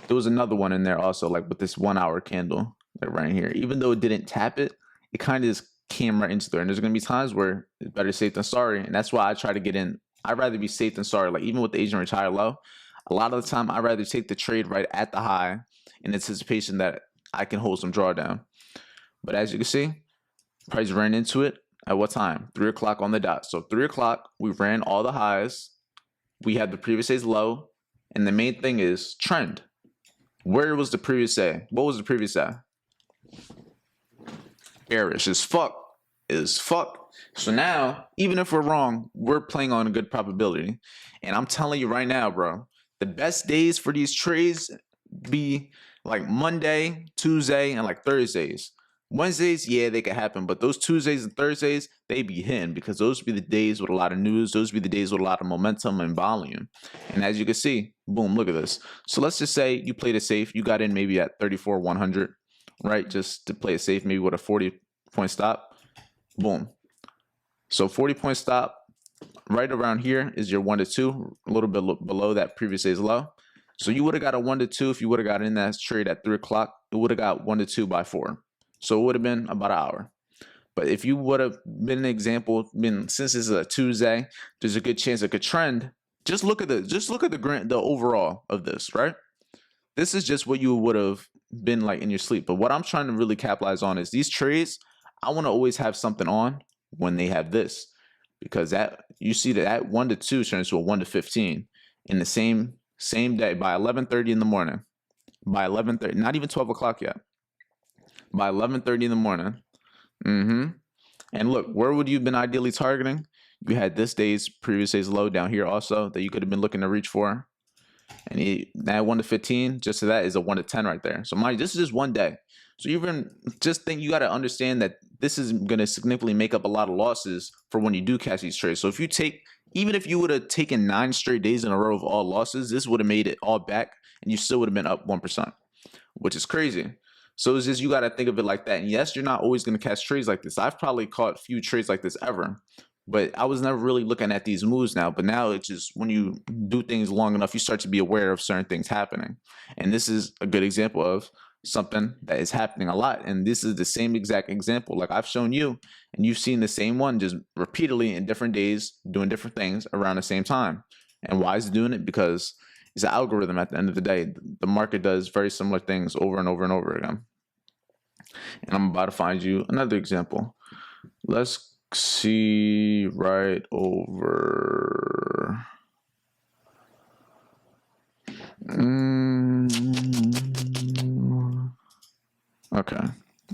there was another one in there also, like with this 1 hour candle, like right here. Even though it didn't tap it, it kind of just came right into there. And there's gonna be times where it's better safe than sorry. And that's why I try to get in. I'd rather be safe than sorry. Like even with the Asian range high or low, a lot of the time I'd rather take the trade right at the high in anticipation that I can hold some drawdown. But as you can see, price ran into it at what time? 3 o'clock on the dot. So 3 o'clock, we ran all the highs. We had the previous day's low. And the main thing is trend. Where was the previous day? What was the previous day? Bearish as fuck. So now, even if we're wrong, we're playing on a good probability. And I'm telling you right now, bro, the best days for these trades be like Monday, Tuesday, and like Thursdays. Wednesdays, yeah, they can happen, but those Tuesdays and Thursdays, they be hitting because those be the days with a lot of news. Those be the days with a lot of momentum and volume. And as you can see, boom, look at this. So let's just say you played it safe. You got in maybe at 34,100, right? Just to play it safe, maybe with a 40-point stop. Boom. So 40-point stop right around here is your 1 to 2, a little bit below that previous day's low. So you would have got a 1 to 2 if you would have got in that trade at 3 o'clock. It would have got 1 to 2 by 4. So it would have been about an hour. But if you would have been an example, since this is a Tuesday, there's a good chance it could trend. Just look at the overall of this, right? This is just what you would have been like in your sleep. But what I'm trying to really capitalize on is these trades. I want to always have something on when they have this, because that you see that 1 to 2 turns to a 1 to 15 in the same day by 11:30 in the morning. By 11:30, not even 12 o'clock yet. By 11:30 in the morning. And look, where would you have been ideally targeting? You had this previous day's low down here also that you could have been looking to reach for. And that 1 to 15, just to that is a 1 to 10 right there. So mind you, this is just one day. So even just think, you got to understand that this is going to significantly make up a lot of losses for when you do catch these trades. So if you even if you would have taken 9 straight days in a row of all losses, this would have made it all back and you still would have been up 1%, which is crazy. So it's just, you got to think of it like that. And yes, you're not always going to catch trades like this. I've probably caught few trades like this ever, but I was never really looking at these moves now. But now it's just, when you do things long enough, you start to be aware of certain things happening. And this is a good example of something that is happening a lot. And this is the same exact example like I've shown you, and you've seen the same one just repeatedly in different days doing different things around the same time. And why is it doing it? Because it's an algorithm. At the end of the day, the market does very similar things over and over and over again. And I'm about to find you another example. Let's see right over. Okay,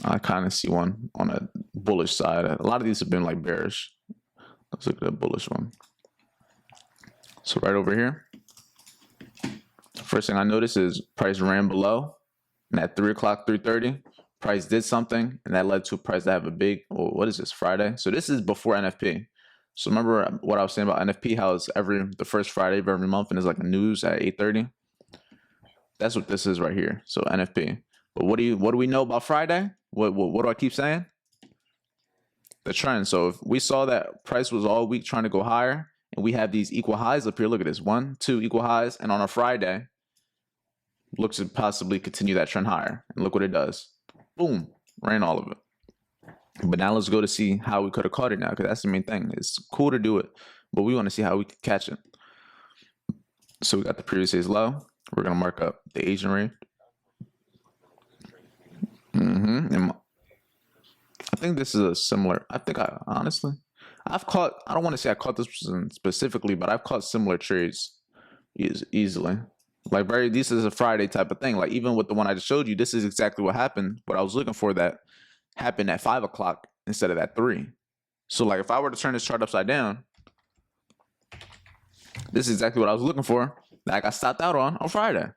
I kind of see one on a bullish side. A lot of these have been like bearish. Let's look at the bullish one. So right over here, first thing I noticed is price ran below, and at 3 o'clock, 3:30, price did something, and that led to a price to have a big, what is this, Friday? So this is before NFP. So remember what I was saying about NFP, how it's the first Friday of every month, and it's like a news at 8:30. That's what this is right here. So NFP. But what do we know about Friday? What do I keep saying? The trend. So if we saw that price was all week trying to go higher, and we have these equal highs up here, look at this, 1, 2 equal highs, and on a Friday, looks to possibly continue that trend higher. And look what it does. Boom, ran all of it. But now let's go to see how we could have caught it now, because that's the main thing. It's cool to do it, but we want to see how we can catch it. So we got the previous day's low. We're going to mark up the Asian range. And I think this is a similar, honestly, I've caught, I don't want to say I caught this person specifically, but I've caught similar trades easily. Like this is a Friday type of thing. Like even with the one I just showed you, this is exactly what happened. What I was looking for that happened at 5 o'clock instead of at 3. So like if I were to turn this chart upside down, this is exactly what I was looking for that I got stopped out on Friday.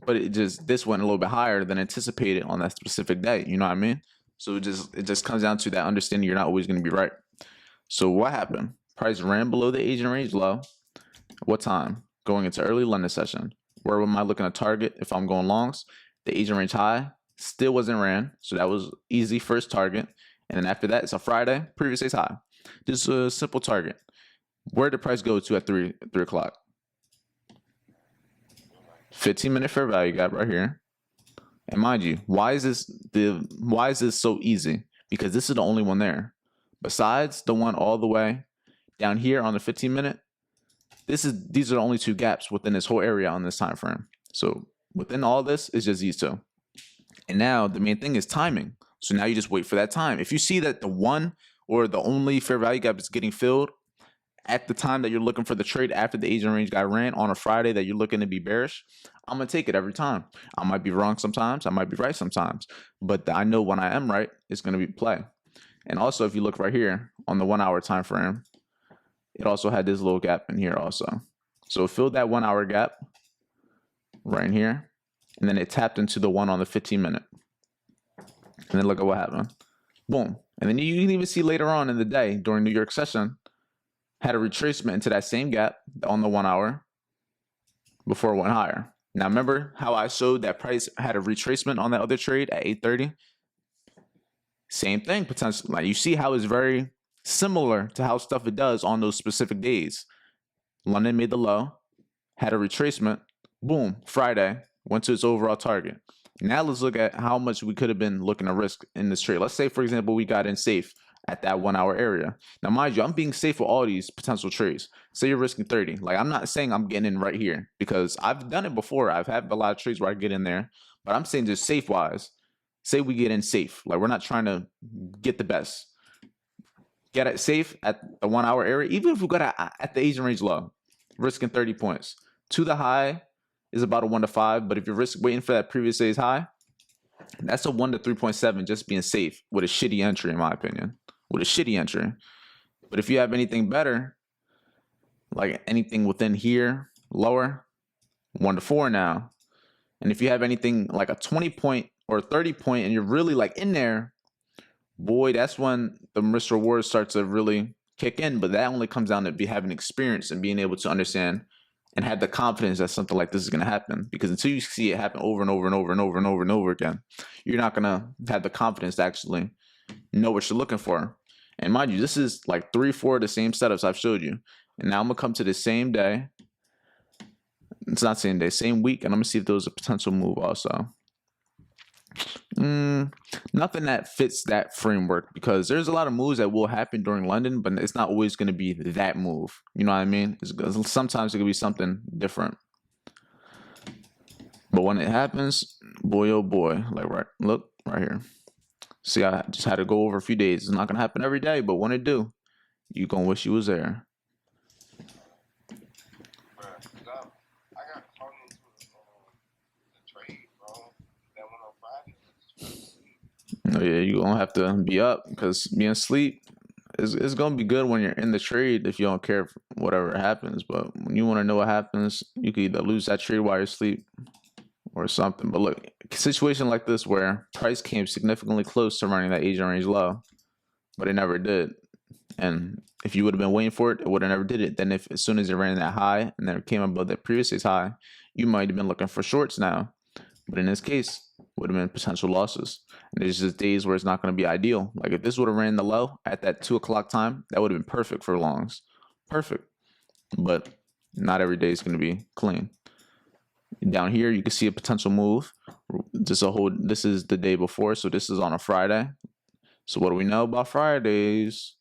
But this went a little bit higher than anticipated on that specific day. You know what I mean? So it just comes down to that understanding you're not always going to be right. So what happened? Price ran below the Asian range low. What time? Going into early London session. Where am I looking to target if I'm going longs? The Asian range high still wasn't ran. So that was easy first target. And then after that, it's a Friday, previous day's high. Just a simple target. Where did the price go to at 3 o'clock? 15-minute fair value gap right here. And mind you, why is this so easy? Because this is the only one there. Besides the one all the way down here on the 15-minute, these are the only two gaps within this whole area on this time frame. So within all this is just these two. And now the main thing is timing. So now you just wait for that time. If you see that the one or the only fair value gap is getting filled at the time that you're looking for the trade after the Asian range guy ran on a Friday that you're looking to be bearish, I'm going to take it every time. I might be wrong sometimes. I might be right sometimes. But I know when I am right, it's going to be play. And also, if you look right here on the 1 hour time frame, it also had this little gap in here also. So it filled that 1 hour gap right in here. And then it tapped into the one on the 15-minute. And then look at what happened. Boom. And then you can even see later on in the day during New York session, had a retracement into that same gap on the 1 hour before it went higher. Now, remember how I showed that price had a retracement on that other trade at 8:30? Same thing, potentially. Like you see how it's very similar to how stuff it does on those specific days. London made the low, had a retracement, boom, Friday, went to its overall target. Now let's look at how much we could have been looking to risk in this trade. Let's say, for example, we got in safe at that 1 hour area. Now, mind you, I'm being safe with all these potential trades. Say you're risking 30. Like, I'm not saying I'm getting in right here because I've done it before. I've had a lot of trades where I get in there, but I'm saying just safe wise. Say we get in safe. Like, we're not trying to get the best. Get it safe at the 1 hour area, even if we got at the Asian range low, risking 30 points. To the high is about a 1 to 5, but if you're waiting for that previous day's high, that's a 1 to 3.7 just being safe with a shitty entry, in my opinion. With a shitty entry. But if you have anything better, like anything within here, lower, 1 to 4 now. And if you have anything like a 20 point or a 30 point and you're really like in there, boy, that's when the risk reward starts to really kick in. But that only comes down to having experience and being able to understand and have the confidence that something like this is going to happen. Because until you see it happen over and over and over and over and over and over again, you're not going to have the confidence to actually know what you're looking for. And mind you, this is like 3-4 of the same setups I've showed you. And now I'm going to come to the same day. It's not same day, same week. And I'm going to see if there was a potential move also. Nothing that fits that framework because there's a lot of moves that will happen during London, but it's not always going to be that move. You know what I mean? Sometimes it could be something different. But when it happens, boy, oh boy, like look right here. See, I just had to go over a few days. It's not going to happen every day, but when it do, you going to wish you was there. I got caught into the trade, bro. That one on Friday. Oh, yeah, you're going to have to be up because being asleep is going to be good when you're in the trade if you don't care whatever happens. But when you want to know what happens, you could either lose that trade while you're asleep or something. But look, a situation like this where price came significantly close to running that Asian range low, but it never did. And if you would have been waiting for it, it would have never did it. Then if as soon as it ran that high and then it came above that previous day's high, you might have been looking for shorts now. But in this case, it would have been potential losses. And there's just days where it's not going to be ideal. Like if this would have ran the low at that 2 o'clock time, that would have been perfect for longs. Perfect. But not every day is going to be clean. Down here, you can see a potential move. This is the day before, so this is on a Friday. So what do we know about Fridays?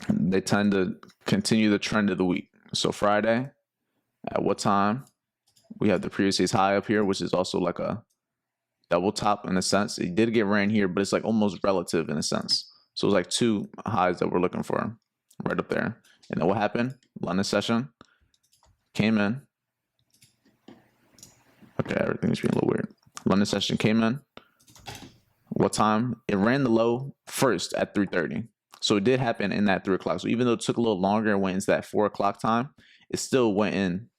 They tend to continue the trend of the week. So Friday, at what time? We have the previous day's high up here, which is also like a double top in a sense. It did get ran here, but it's like almost relative in a sense. So it's like two highs that we're looking for right up there. And then what happened? London session came in. Okay, everything's being a little weird. London session came in. What time? It ran the low first at 3:30. So it did happen in that 3 o'clock. So even though it took a little longer and went into that 4 o'clock time, it still went in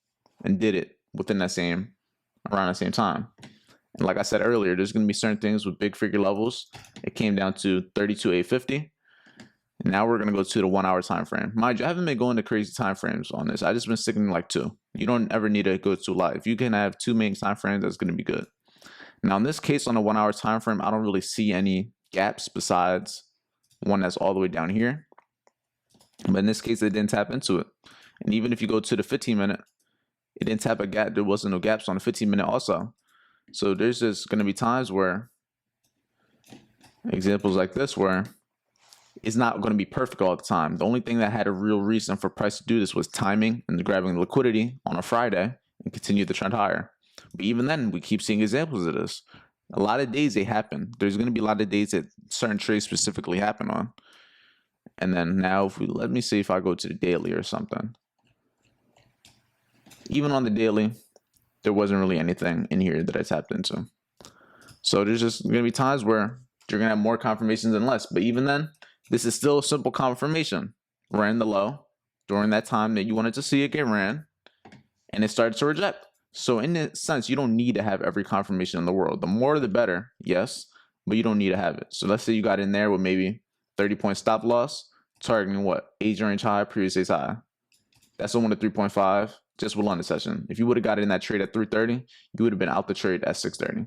and did it within that around the same time. And like I said earlier, there's going to be certain things with big figure levels. It came down to 32,850. And now we're going to go to the 1 hour time frame. Mind you, I haven't been going to crazy time frames on this. I just been sticking to like 2. You don't ever need to go to live. If you can have 2 main time frames, that's going to be good. Now in this case, on the 1 hour time frame, I don't really see any gaps besides one that's all the way down here. But in this case, it didn't tap into it. And even if you go to the 15-minute, it didn't tap a gap. There wasn't no gaps on the 15-minute also. So there's just going to be times where examples like this where it's not going to be perfect all the time. The only thing that had a real reason for price to do this was timing and grabbing liquidity on a Friday and continue the trend higher. But even then, we keep seeing examples of this. A lot of days they happen. There's going to be a lot of days that certain trades specifically happen on. And then now, if we let me see if I go to the daily or something. Even on the daily, there wasn't really anything in here that I tapped into. So there's just going to be times where you're going to have more confirmations than less. But even then, this is still a simple confirmation. Ran the low during that time that you wanted to see it get ran, and it started to reject. So in a sense, you don't need to have every confirmation in the world. The more the better, yes, but you don't need to have it. So let's say you got in there with maybe 30-point stop loss, targeting what? Age range high, previous days high. That's the one to 3.5, just with London session. If you would have got in that trade at 3:30, you would have been out the trade at 6:30.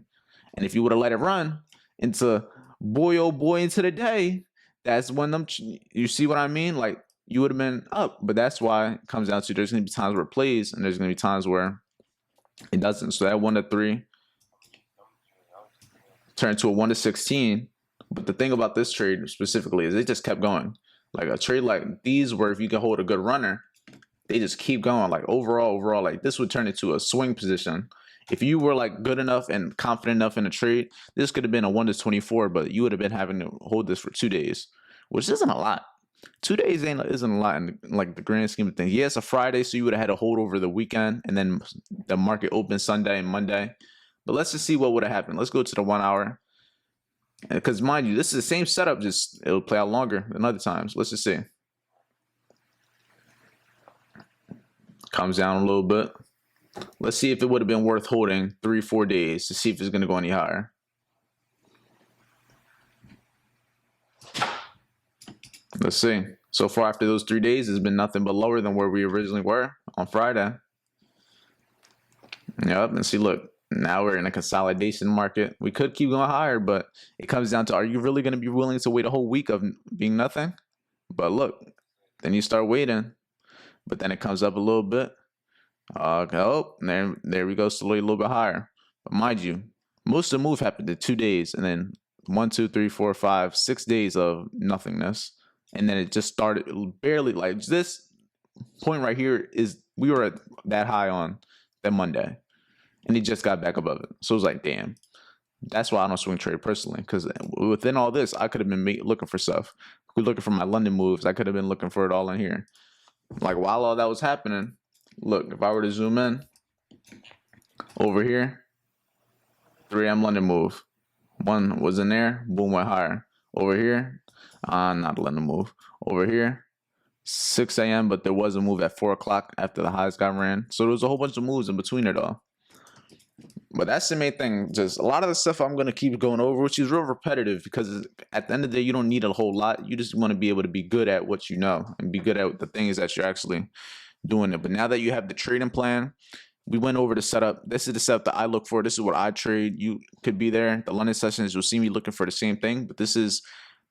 And if you would have let it run into boy, oh boy, into the day, that's when you see what I mean? Like, you would have been up. But that's why it comes down to there's going to be times where it plays, and there's going to be times where it doesn't. So that 1 to 3 turned to a 1 to 16. But the thing about this trade specifically is it just kept going. Like a trade like these, where if you can hold a good runner, they just keep going. Like overall, like this would turn into a swing position. If you were like good enough and confident enough in a trade, this could have been a 1 to 24, but you would have been having to hold this for 2 days, which isn't a lot. 2 days isn't a lot in like the grand scheme of things. Yeah, it's a Friday, so you would have had to hold over the weekend, and then the market opens Sunday and Monday. But let's just see what would have happened. Let's go to the 1 hour. Because mind you, this is the same setup, just it'll play out longer than other times. Let's just see. Comes down a little bit. Let's see if it would have been worth holding 3-4 days to see if it's going to go any higher. Let's see. So far after those 3 days, it's been nothing but lower than where we originally were on Friday. Yep, and see, look, now we're in a consolidation market. We could keep going higher, but it comes down to, are you really going to be willing to wait a whole week of being nothing? But look, then you start waiting, but then it comes up a little bit. Oh, there we go, slowly a little bit higher. But mind you, most of the move happened in 2 days, and then 1, 2, 3, 4, 5, 6 days of nothingness, and then it just started barely. Like this point right here is we were at that high on that Monday, and it just got back above it. So it was like, damn. That's why I don't swing trade personally, because within all this, I could have been looking for stuff. We're looking for my London moves. I could have been looking for it all in here. Like while all that was happening. Look, if I were to zoom in over here, 3M London move. 1 was in there, boom, went higher. Over here, not a London move. Over here, 6 a.m., but there was a move at 4 o'clock after the highs got ran. So there was a whole bunch of moves in between it all. But that's the main thing. Just a lot of the stuff I'm going to keep going over, which is real repetitive, because at the end of the day, you don't need a whole lot. You just want to be able to be good at what you know and be good at the things that you're actually doing it. But now that you have the trading plan, we went over the setup. This is the setup that I look for. This is what I trade. You could be there. The London sessions, you'll see me looking for the same thing, but this is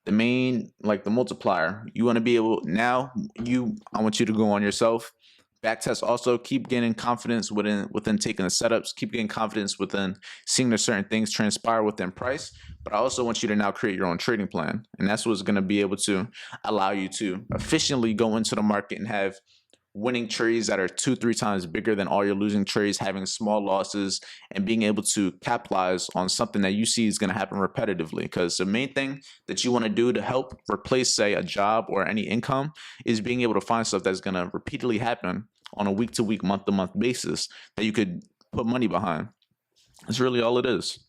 the main, like the multiplier. You want to be able, now I want you to go on yourself. Backtest also, keep getting confidence within taking the setups, keep getting confidence within seeing there's certain things transpire within price. But I also want you to now create your own trading plan. And that's what's going to be able to allow you to efficiently go into the market and have winning trades that are 2-3 times bigger than all your losing trades, having small losses, and being able to capitalize on something that you see is going to happen repetitively. Because the main thing that you want to do to help replace, say, a job or any income is being able to find stuff that's going to repeatedly happen on a week-to-week, month-to-month basis that you could put money behind. That's really all it is.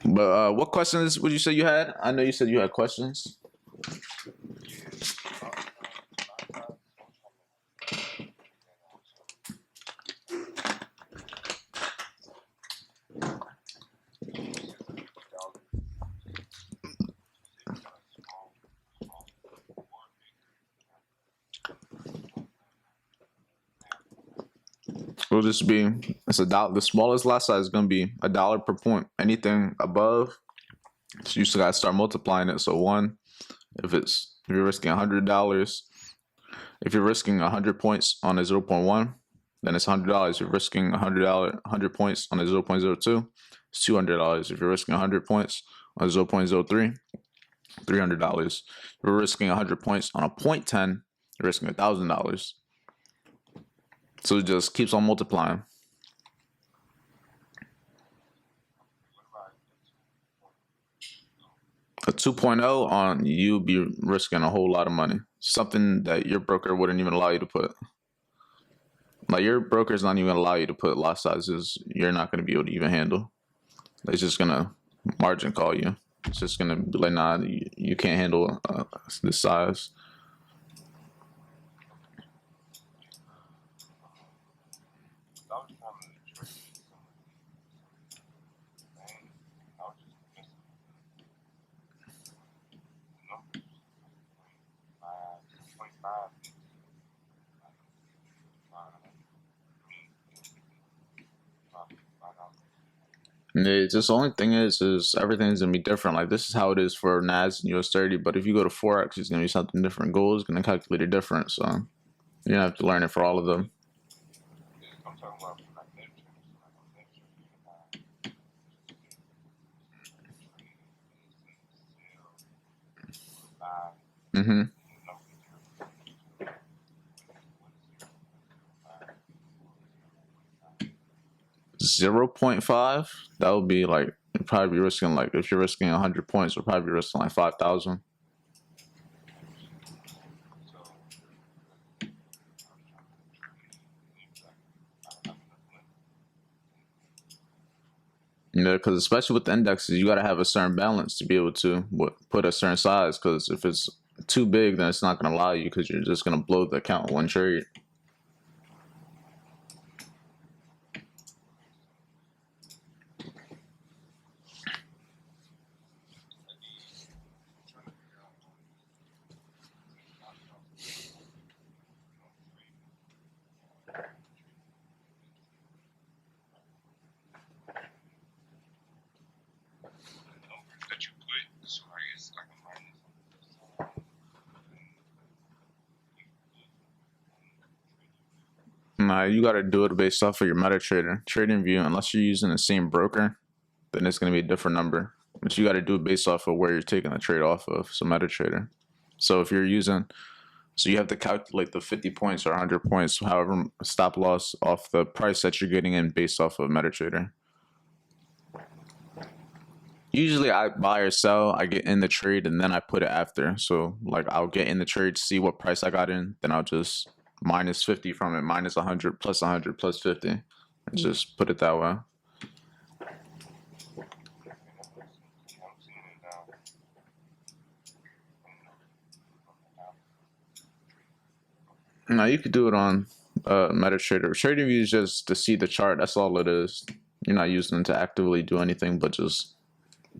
But what questions would you say you had? I know you said you had questions. Will just be, it's $1. The smallest lot size is going to be $1 per point. Anything above, so you still got to start multiplying it. So 1, if it's If you're risking $100, if you're risking 100 points on a 0.1, then it's $100. If you're risking $100 points on a 0.02, it's $200. If you're risking 100 points on a 0.03, $300. If you're risking 100 points on a 0.10, you're risking $1,000. So it just keeps on multiplying. A 2.0 on you be risking a whole lot of money. Something that your broker wouldn't even allow you to put. Like your broker is not even gonna allow you to put lot sizes you're not gonna be able to even handle. It's just gonna margin call you. It's just gonna be like, nah, you can't handle this size. It's just the only thing is everything's gonna be different. Like this is how it is for NAS and US30, but if you go to Forex, it's gonna be something different. Gold is gonna calculate it different, so you're gonna have to learn it for all of them. Mm-hmm. 0.5, that would be like, you'd probably be risking, like if you're risking 100 points, you'll probably be risking like 5,000. You know, because especially with the indexes, you got to have a certain balance to be able to put a certain size. Because if it's too big, then it's not going to allow you, because you're just going to blow the account in one trade. Nah, you got to do it based off of your MetaTrader trading view. Unless you're using the same broker, then it's going to be a different number. But you got to do it based off of where you're taking the trade off of. So MetaTrader. So if you're using, so you have to calculate the 50 points or 100 points, however, stop loss off the price that you're getting in based off of MetaTrader. Usually I buy or sell, I get in the trade and then I put it after. So like I'll get in the trade, see what price I got in, then I'll just minus 50 from it, minus 100, plus 100, plus 50, and just put it that way. Now you could do it on MetaTrader. Trading view is just to see the chart. That's all it is. You're not using it to actively do anything, but just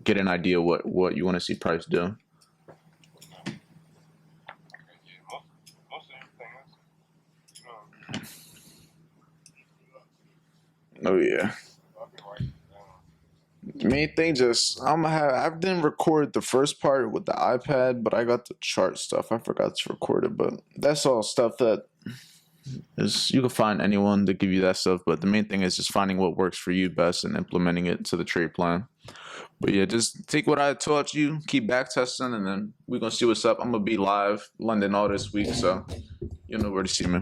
get an idea what you want to see price do. Oh yeah. The main thing, just I didn't record the first part with the iPad, but I got the chart stuff. I forgot to record it, but that's all stuff that is, you can find anyone to give you that stuff, but the main thing is just finding what works for you best and implementing it to the trade plan. But yeah, just take what I taught you, keep back testing, and then we're gonna see what's up. I'm gonna be live London all this week, so you'll know where to see me.